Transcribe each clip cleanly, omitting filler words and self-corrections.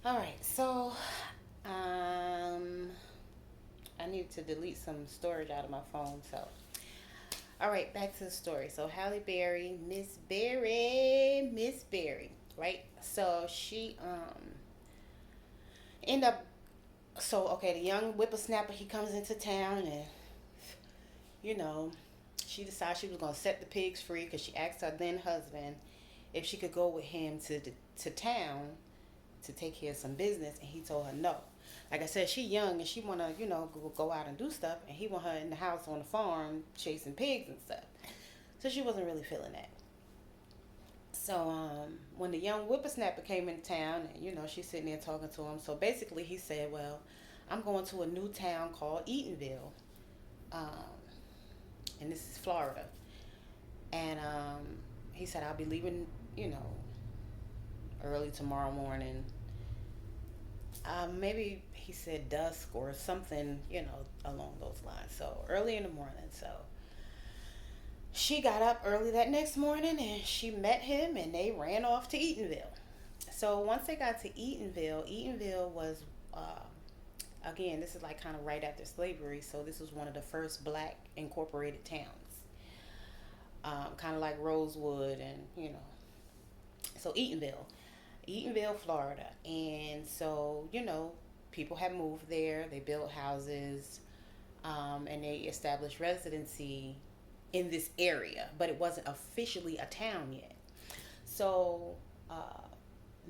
All right, so um, I need to delete some storage out of my phone. So, all right, back to the story. So Halle Berry, Miss Berry, right? So she end up. So okay, the young whippersnapper he comes into town and you know she decides she was gonna set the pigs free because she asked her then husband if she could go with him to town to take care of some business, and he told her no. Like I said, she young and she wanna go out and do stuff, and he want her in the house on the farm chasing pigs and stuff. So she wasn't really feeling that. So when the young whippersnapper came in town, and she's sitting there talking to him. So basically, he said, "Well, I'm going to a new town called Eatonville, um, and this is Florida." And he said, "I'll be leaving, you know, early tomorrow morning. Maybe he said dusk or something, along those lines. So early in the morning. So she got up early that next morning and she met him and they ran off to Eatonville. So once they got to Eatonville was, again, this is like kind of right after slavery. So this was one of the first black incorporated towns, kind of like Rosewood and, so Eatonville, Florida. And so, people had moved there, they built houses, and they established residency in this area, but it wasn't officially a town yet. So,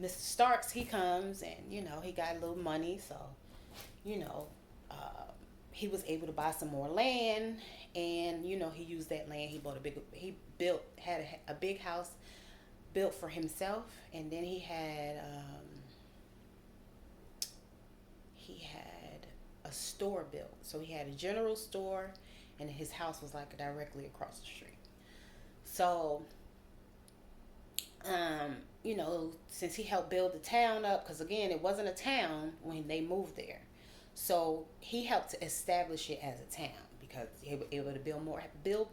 Mr. Starks, he comes and, he got a little money. So, you know, uh, he was able to buy some more land, and, he used that land. Had a big house built for himself, and then he had a store built. So he had a general store, and his house was like directly across the street. So, since he helped build the town up, because again, it wasn't a town when they moved there. So he helped to establish it as a town because he was able to build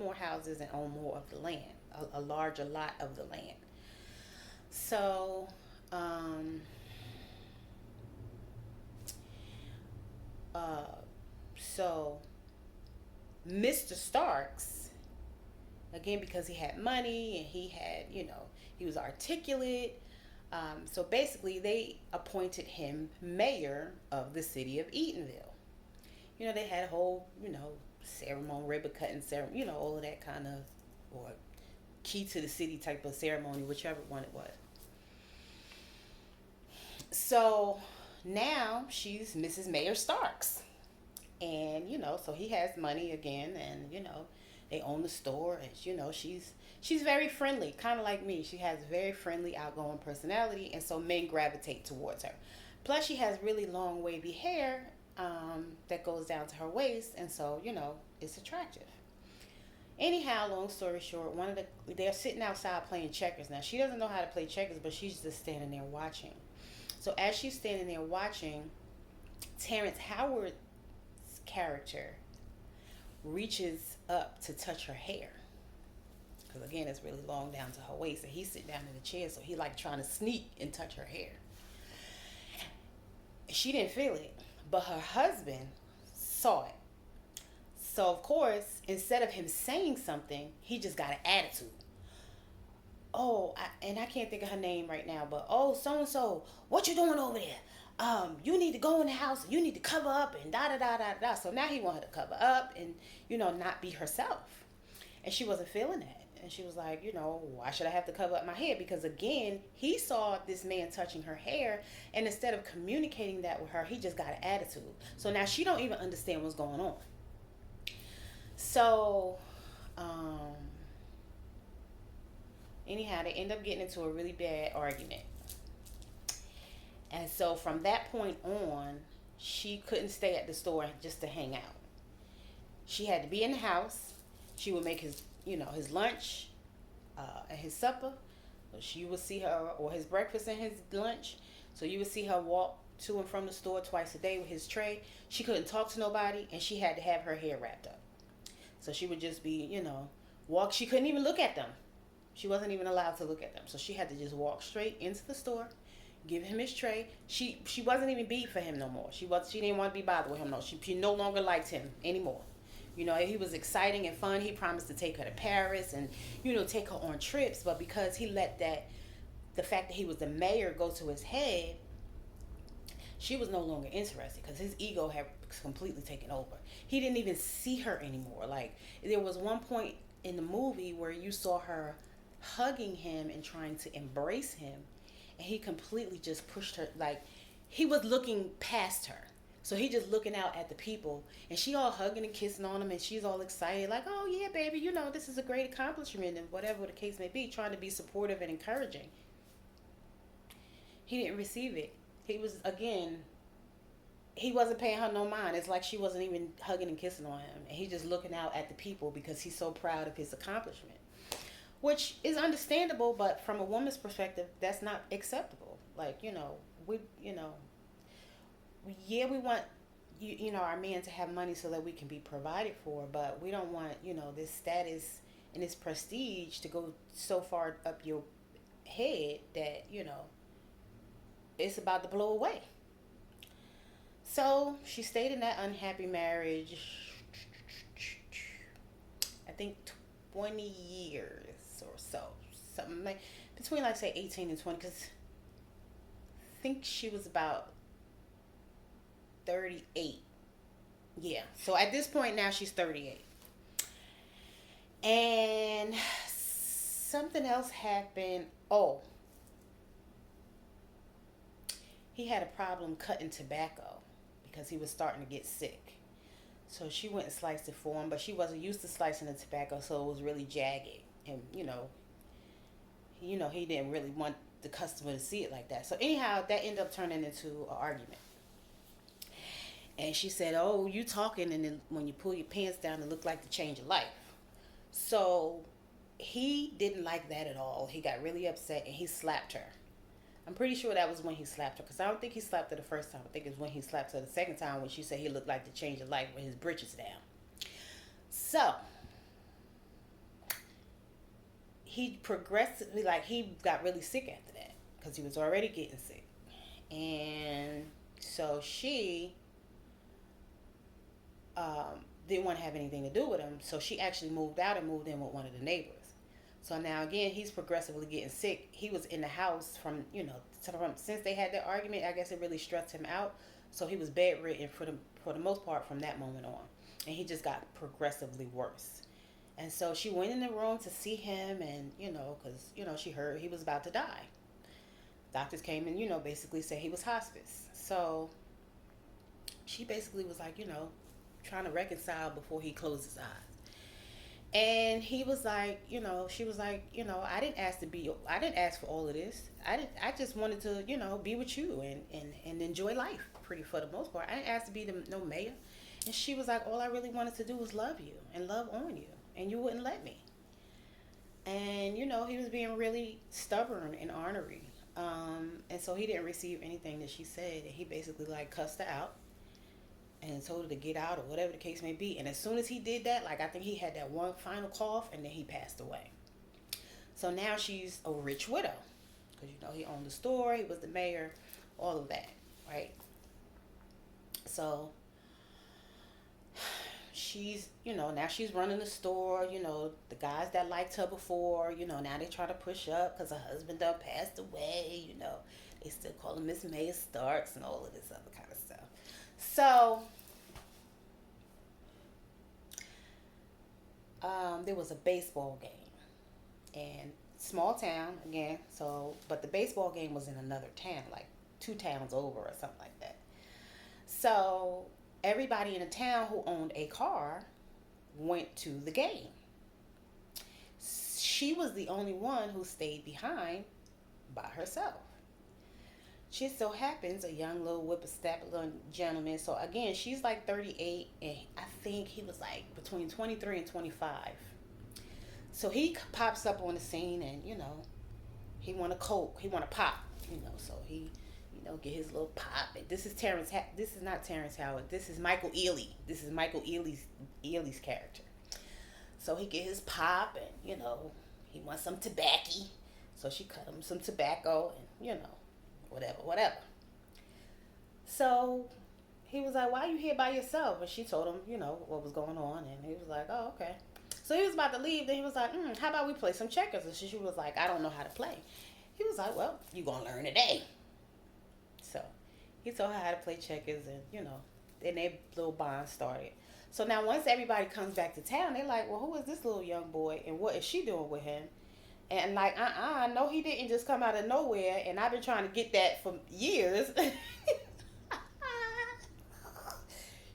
more houses and own more of the land, a larger lot of the land. So, um, uh, so Mr. Starks, again, because he had money and he was articulate. So basically, they appointed him mayor of the city of Eatonville. They had a whole, ceremony, ribbon cutting ceremony, all of that kind of, or key to the city type of ceremony, whichever one it was. So now she's Mrs. Mayor Starks. And, so he has money again, and, they own the store, and, she's very friendly, kind of like me. She has a very friendly, outgoing personality, and so men gravitate towards her. Plus, she has really long, wavy hair that goes down to her waist, and so, it's attractive. Anyhow, long story short, they're sitting outside playing checkers. Now, she doesn't know how to play checkers, but she's just standing there watching. So as she's standing there watching, Terrence Howard's character reaches up to touch her hair. Because again, it's really long down to her waist, and he's sitting down in the chair, so he like trying to sneak and touch her hair. She didn't feel it, but her husband saw it. So of course, instead of him saying something, he just got an attitude. And I can't think of her name right now, but so and so, what you doing over there? You need to go in the house. You need to cover up and da da da da da. So now he wanted to cover up and not be herself, and she wasn't feeling that. And she was like, why should I have to cover up my hair? Because again, he saw this man touching her hair, and instead of communicating that with her, he just got an attitude. So now she don't even understand what's going on. So, anyhow, they end up getting into a really bad argument. And so from that point on, she couldn't stay at the store just to hang out. She had to be in the house. She would make his lunch and his supper. So she would see her, or his breakfast and his lunch. So you would see her walk to and from the store twice a day with his tray. She couldn't talk to nobody, and she had to have her hair wrapped up. So she would just be, walk. She couldn't even look at them. She wasn't even allowed to look at them. So she had to just walk straight into the store, give him his tray. She wasn't even beat for him no more. She didn't want to be bothered with him no. She no longer liked him anymore. You know, he was exciting and fun. He promised to take her to Paris and, you know, take her on trips. But because he let the fact that he was the mayor go to his head, she was no longer interested because his ego had completely taken over. He didn't even see her anymore. Like, there was one point in the movie where you saw her hugging him and trying to embrace him, and he completely just pushed her. Like, he was looking past her. So he just looking out at the people, and she all hugging and kissing on him, and she's all excited, like, oh yeah, baby, you know, this is a great accomplishment, and whatever the case may be, trying to be supportive and encouraging. He didn't receive it. He was, again, he wasn't paying her no mind. It's like she wasn't even hugging and kissing on him, and he's just looking out at the people because he's so proud of his accomplishment, which is understandable, but from a woman's perspective, that's not acceptable. Like, you know, yeah, we want you know, our men to have money so that we can be provided for, but we don't want, you know, this status and this prestige to go so far up your head that, you know, it's about to blow away. So she stayed in that unhappy marriage, I think 20 years or so, something like between, like, say 18 and 20, because I think she was about 38. Yeah. So at this point now she's 38. And something else happened. Oh, he had a problem cutting tobacco because he was starting to get sick. So she went and sliced it for him, but she wasn't used to slicing the tobacco, so it was really jagged. And, he didn't really want the customer to see it like that. So anyhow, that ended up turning into an argument. And she said, oh, you talking, and then when you pull your pants down, it looked like the change of life. So he didn't like that at all. He got really upset, and he slapped her. I'm pretty sure that was when he slapped her, because I don't think he slapped her the first time. I think it's when he slapped her the second time when she said he looked like the change of life with his britches down. So he progressively, like, he got really sick after that because he was already getting sick. And so she didn't want to have anything to do with him. So she actually moved out and moved in with one of the neighbors. So now again, he's progressively getting sick. He was in the house since they had their argument. I guess it really stressed him out. So he was bedridden for the most part from that moment on. And he just got progressively worse. And so she went in the room to see him, and, because, she heard he was about to die. Doctors came and, basically said he was hospice. So she basically was like, trying to reconcile before he closed his eyes. And he was like, she was like, I didn't ask for all of this. I just wanted to, be with you and enjoy life pretty for the most part. I didn't ask to be no mayor. And she was like, all I really wanted to do was love you and love on you. And you wouldn't let me. And, he was being really stubborn and ornery. And so he didn't receive anything that she said. And he basically, like, cussed her out and told her to get out or whatever the case may be. And as soon as he did that, like, I think he had that one final cough, and then he passed away. So now she's a rich widow because, he owned the store, he was the mayor, all of that, right? So she's, now she's running the store, the guys that liked her before, now they try to push up because her husband done passed away, they still call him Miss Maya Starks and all of this other kind of stuff. So there was a baseball game, and small town again. So, but the baseball game was in another town, like 2 towns over or something like that. So everybody in the town who owned a car went to the game. She was the only one who stayed behind by herself. She so happens a young little whippersnapper gentleman. So again, she's like 38, and I think he was like between 23 and 25. So he pops up on the scene, and he want a coke, he want a pop, so he get his little pop. And this is this is not Terrence Howard. This is Michael Ealy. This is Michael Ealy's character. So he get his pop, and he wants some tobacco. So she cut him some tobacco, and whatever, whatever. So he was like, "Why are you here by yourself?" And she told him, what was going on, and he was like, "Oh, okay." So he was about to leave. Then he was like, "How about we play some checkers?" And she was like, "I don't know how to play." He was like, "Well, you gonna learn today." So he told her how to play checkers, and then their little bond started. So now once everybody comes back to town, they're like, "Well, who is this little young boy, and what is she doing with him?" And like, no, he didn't just come out of nowhere. And I've been trying to get that for years.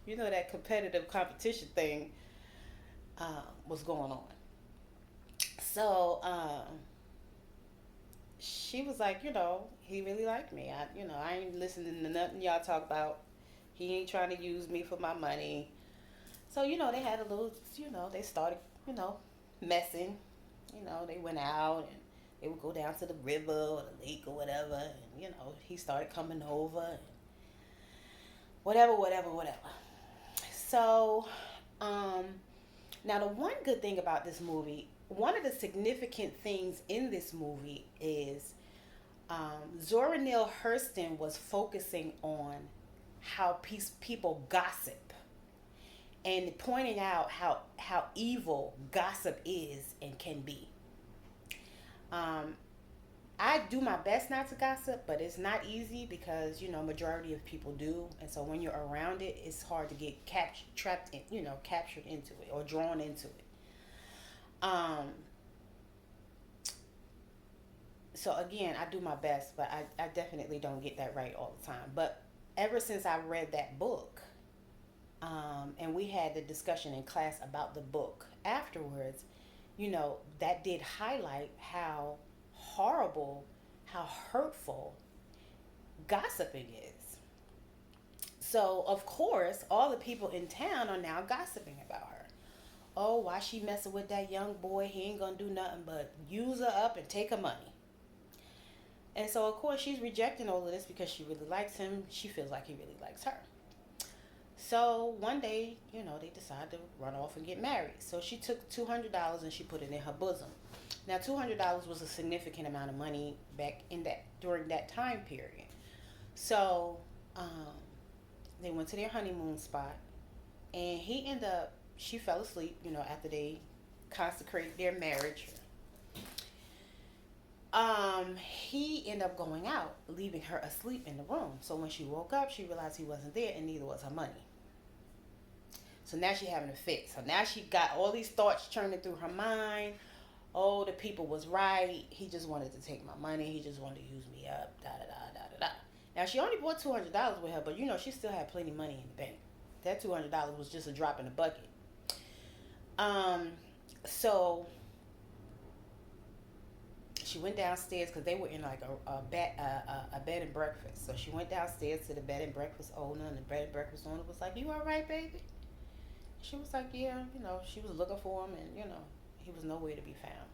That competitive competition thing was going on. So she was like, he really liked me. I ain't listening to nothing y'all talk about. He ain't trying to use me for my money. So, they had a little, they started, messing. They went out and they would go down to the river or the lake or whatever. And, he started coming over and whatever, whatever, whatever. So, now the one good thing about this movie, one of the significant things in this movie is Zora Neale Hurston was focusing on how people gossip and pointing out how evil gossip is and can be. I do my best not to gossip, but it's not easy because majority of people do, and so when you're around it, it's hard to get trapped in, captured into it or drawn into it. So again, I do my best, but I definitely don't get that right all the time. But ever since I read that book, and we had the discussion in class about the book afterwards, that did highlight how horrible, how hurtful gossiping is. So, of course, all the people in town are now gossiping about her. Oh, why she messing with that young boy? He ain't gonna do nothing but use her up and take her money. And so, of course, she's rejecting all of this because she really likes him. She feels like he really likes her. So one day, they decided to run off and get married. So she took $200 and she put it in her bosom. Now, $200 was a significant amount of money back during that time period. So they went to their honeymoon spot, and she fell asleep, after they consecrated their marriage. He ended up going out, leaving her asleep in the room. So when she woke up, she realized he wasn't there, and neither was her money. So now she's having a fit. So now she got all these thoughts churning through her mind. Oh, the people was right. He just wanted to take my money. He just wanted to use me up. Da da da da da da. Now she only bought $200 with her, but she still had plenty of money in the bank. That $200 was just a drop in the bucket. So she went downstairs because they were in like a bed and breakfast. So she went downstairs to the bed and breakfast owner, and the bed and breakfast owner was like, "You all right, baby?" She was like, "Yeah." She was looking for him, and he was nowhere to be found.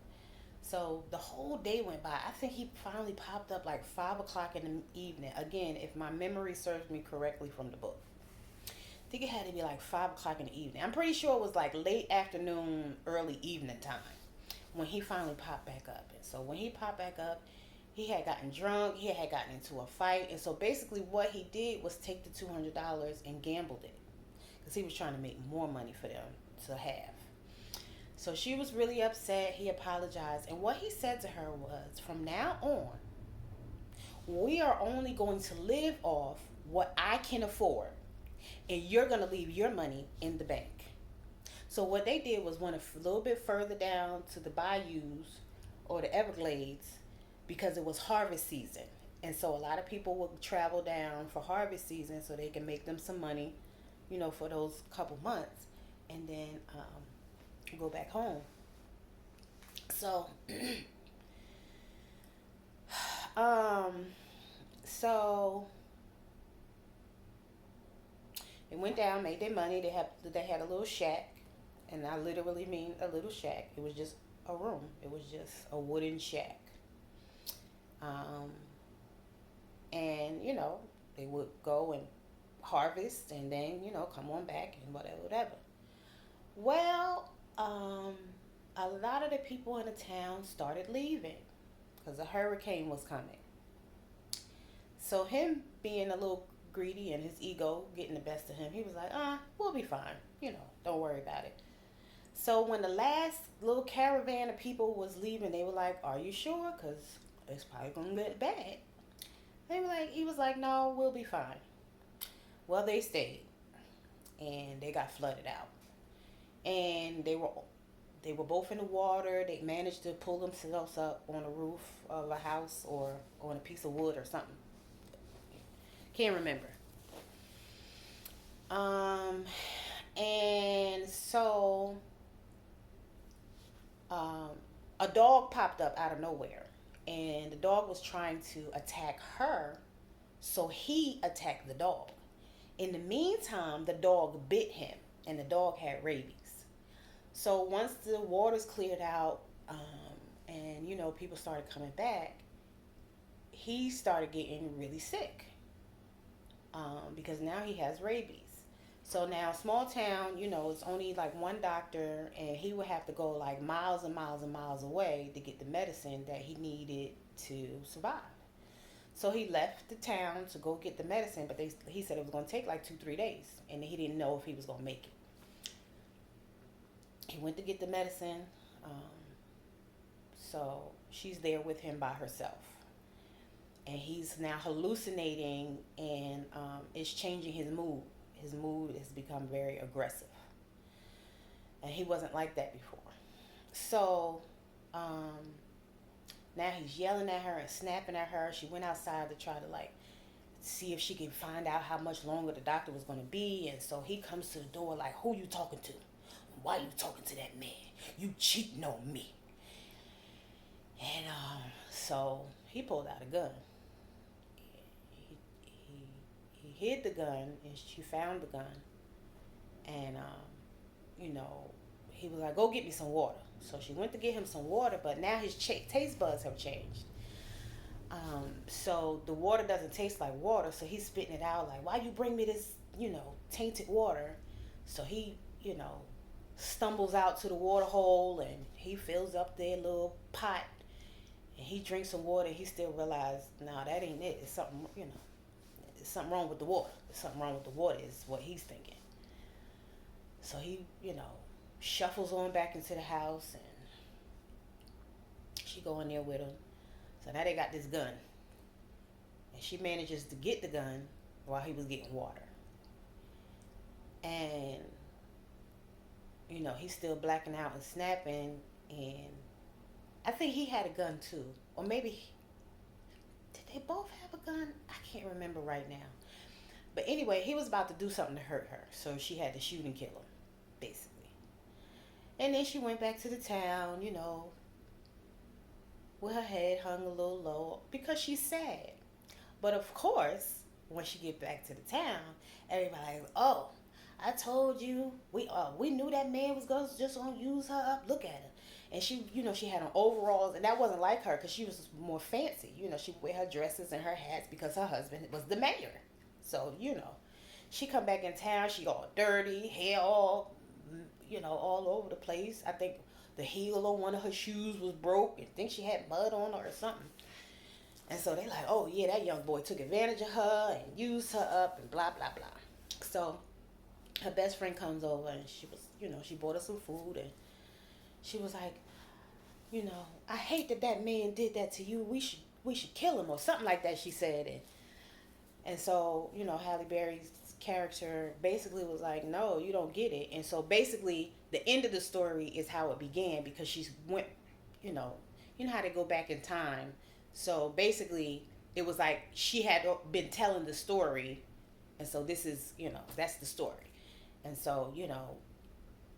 So the whole day went by. I think he finally popped up like 5 o'clock in the evening. Again, if my memory serves me correctly from the book, I think it had to be like 5 o'clock in the evening. I'm pretty sure it was like late afternoon, early evening time when he finally popped back up. And so when he popped back up, he had gotten drunk. He had gotten into a fight. And so basically what he did was take the $200 and gambled it, because he was trying to make more money for them to have. So she was really upset. He apologized. And what he said to her was, from now on, we are only going to live off what I can afford, and you're going to leave your money in the bank. So what they did was went a little bit further down to the bayous or the Everglades, because it was harvest season. And so a lot of people would travel down for harvest season so they can make them some money, for those couple months, and then go back home. So so they went down, made their money. They had a little shack, and I literally mean a little shack. It was just a room. It was just a wooden shack. And they would go and harvest, and then come on back and whatever. Well, a lot of the people in the town started leaving because a hurricane was coming. So him being a little greedy and his ego getting the best of him, he was like, we'll be fine. Don't worry about it. So when the last little caravan of people was leaving, they were like, "Are you sure? Cause it's probably gonna get bad." He was like, "No, we'll be fine." Well, they stayed, and they got flooded out, and they were both in the water. They managed to pull themselves up on the roof of a house or on a piece of wood or something. Can't remember. Um, and so um, a dog popped up out of nowhere, and the dog was trying to attack her, so he attacked the dog. In the meantime, the dog bit him, and the dog had rabies. So once the waters cleared out, and people started coming back, he started getting really sick, because now he has rabies. So now, small town, it's only like one doctor, and he would have to go like miles and miles and miles away to get the medicine that he needed to survive. So he left the town to go get the medicine, but he said it was going to take like 2-3 days, and he didn't know if he was going to make it. He went to get the medicine, so she's there with him by herself. And he's now hallucinating, and it's changing his mood. His mood has become very aggressive. And he wasn't like that before. So now he's yelling at her and snapping at her. She went outside to try to see if she could find out how much longer the doctor was going to be. And so he comes to the door like, "Who you talking to? Why you talking to that man? You cheating on me." And so he pulled out a gun. He hid the gun, and she found the gun. And he was like, "Go get me some water." So she went to get him some water, but now his taste buds have changed. So the water doesn't taste like water, so he's spitting it out like, "Why you bring me this, tainted water?" So he, stumbles out to the water hole, and he fills up their little pot, and he drinks some water. He still realized, "No, that ain't it. It's something, there's something wrong with the water. There's something wrong with the water," is what he's thinking. So he, shuffles on back into the house, and she go in there with him. So now they got this gun, and she manages to get the gun while he was getting water. And he's still blacking out and snapping, and I think he had a gun too, or maybe did they both have a gun? I can't remember right now. But anyway, he was about to do something to hurt her, so she had to shoot and kill him, basically. And then she went back to the town, with her head hung a little low because she's sad. But of course, when she get back to the town, everybody like, "Oh, I told you, we knew that man was just gonna use her up. Look at her." And she, she had on overalls, and that wasn't like her because she was more fancy. She would wear her dresses and her hats because her husband was the mayor. So, she come back in town, she all dirty, hair all, all over the place. I think the heel on one of her shoes was broke, and I think she had mud on her or something. And so they like, "Oh yeah, that young boy took advantage of her and used her up and blah, blah, blah." So her best friend comes over, and she was, she bought her some food, and she was like, "I hate that man did that to you. We should kill him," or something like that, she said. And so, Halle Berry's character basically was like, "No, you don't get it." And so basically the end of the story is how it began, because she went, how they go back in time. So basically it was like she had been telling the story, and so this is, that's the story. And so,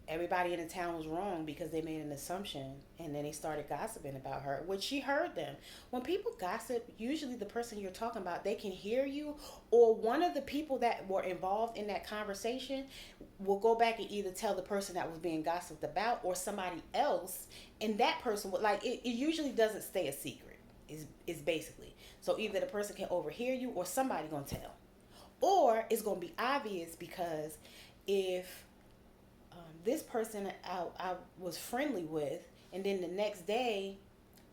everybody in the town was wrong because they made an assumption, and then they started gossiping about her, which she heard them. When people gossip, usually the person you're talking about, they can hear you, or one of the people that were involved in that conversation will go back and either tell the person that was being gossiped about or somebody else, and that person would it usually doesn't stay a secret, is basically. So either the person can overhear you or somebody gonna tell, or it's gonna be obvious, because if this person I was friendly with, and then the next day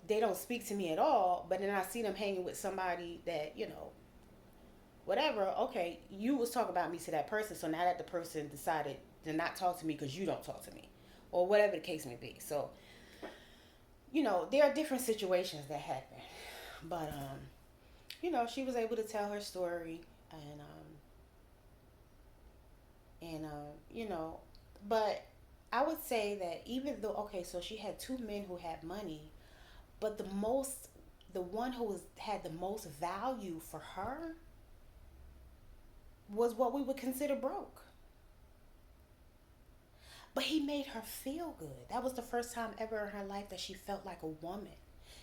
they don't speak to me at all, but then I see them hanging with somebody that whatever. Okay, you was talking about me to that person, so now that the person decided to not talk to me because you don't talk to me, or whatever the case may be. So there are different situations that happen, but she was able to tell her story, and but I would say that even though, okay, so she had two men who had money, but the one who had the most value for her was what we would consider broke. But he made her feel good. That was the first time ever in her life that she felt like a woman.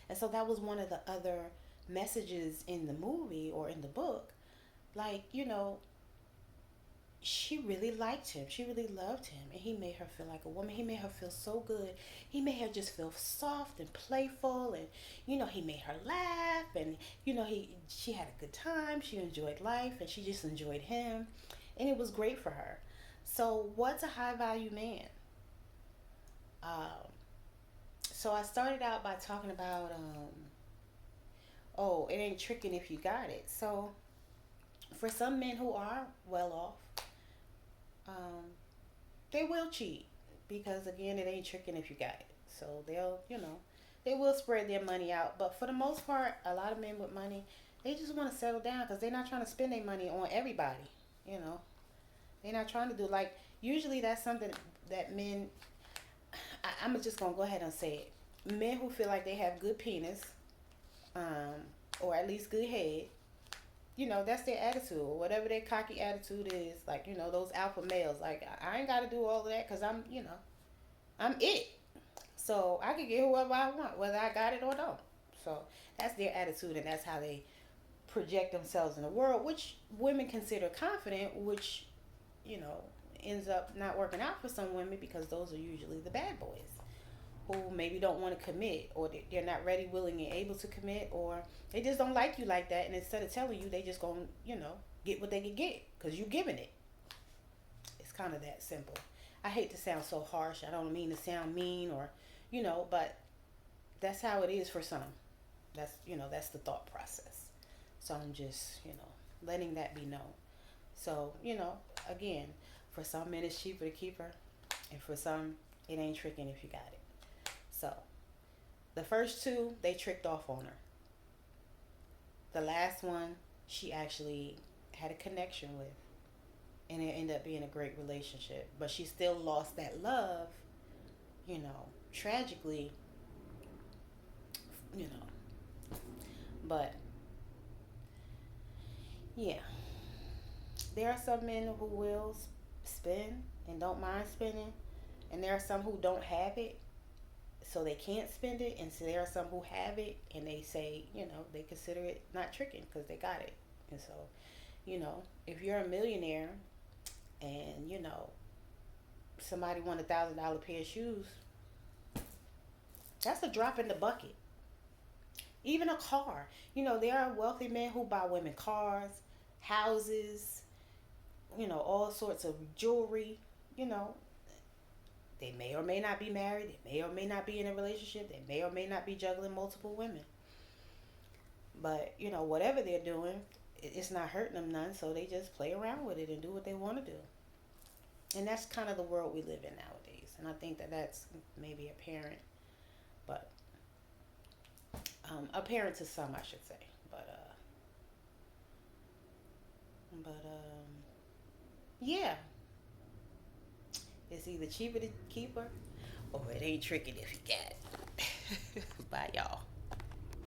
And so that was one of the other messages in the movie or in the book. Like, she really liked him. She really loved him. And he made her feel like a woman. He made her feel so good. He made her just feel soft and playful. And, he made her laugh. And, she had a good time. She enjoyed life. And she just enjoyed him. And it was great for her. So, what's a high value man? Um, so, I started out by talking about, oh, it ain't tricking if you got it. So, for some men who are well off, um, they will cheat because again, it ain't tricking if you got it. So they will spread their money out. But for the most part, a lot of men with money, they just want to settle down because they're not trying to spend their money on everybody. You know, they're not trying to do like usually that's something that men. I'm just gonna go ahead and say it. Men who feel like they have good penis, um, or at least good head, that's their attitude, or whatever their cocky attitude is. Like, those alpha males, like, I ain't got to do all of that because I'm it. So I can get whoever I want, whether I got it or don't. So that's their attitude, and that's how they project themselves in the world, which women consider confident, which, you know, ends up not working out for some women because those are usually the bad boys who maybe don't want to commit, or they're not ready, willing, and able to commit, or they just don't like you like that, and instead of telling you, they just gonna, get what they can get because you giving it. It's kind of that simple. I hate to sound so harsh. I don't mean to sound mean or, but that's how it is for some. That's the thought process. So I'm just, letting that be known. So, again, for some men it's cheaper to keep her, and for some it ain't tricking if you got it. So the first two, they tricked off on her. The last one, she actually had a connection with, and it ended up being a great relationship. But she still lost that love, tragically, you know. But yeah, there are some men who will spend and don't mind spending, and there are some who don't have it, so they can't spend it, and so there are some who have it and they say, they consider it not tricking because they got it. And so, if you're a millionaire and somebody won $1,000 pair of shoes, that's a drop in the bucket. Even a car. There are wealthy men who buy women cars, houses, all sorts of jewelry. you know they may or may not be married, they may or may not be in a relationship, they may or may not be juggling multiple women. But, whatever they're doing, it's not hurting them none, so they just play around with it and do what they want to do. And that's kind of the world we live in nowadays. And I think that that's maybe apparent, but apparent to some, I should say. But yeah, it's either cheaper to keep her or it ain't tricking if you got it. Bye, y'all.